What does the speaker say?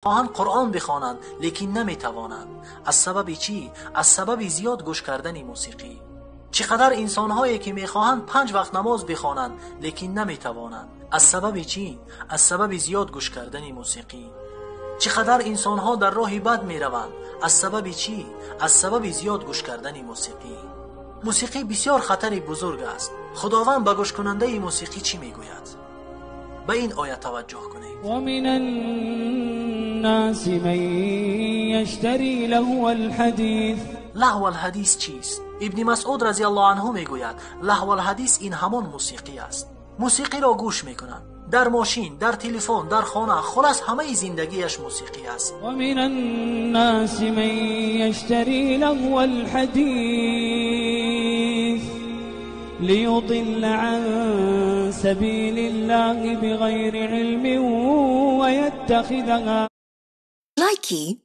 خواهند قرآن بخوانند لیکن نمیتوانند. از سبب چی؟ از سبب زیاد گوش کردن موسیقی. چقدر انسان‌هایی که میخواهند 5 وقت نماز بخوانند لیکن نمیتوانند. از سبب چی؟ از سبب زیاد گوش کردن موسیقی. چقدر انسان‌ها در راه بد میروند. از سبب چی؟ از سبب زیاد گوش کردن موسیقی. موسیقی بسیار خطر بزرگ است. خداوند به گوش کننده موسیقی چی میگوید؟ به این آیه توجه کنید. ومن الناس من یشتری لهو الحدیث. لهو الحدیث چیست؟ ابن مسعود رضی الله عنه میگوید لهو الحدیث این همان موسیقی است. موسیقی را گوش میکنند در ماشین، در تلفن، در خانه، خلاص همه زندگیش موسیقی است. ومن الناس من یشتری لهو الحدیث لیضل عن سبیل الله بغیر علم ویتخذها. لایکی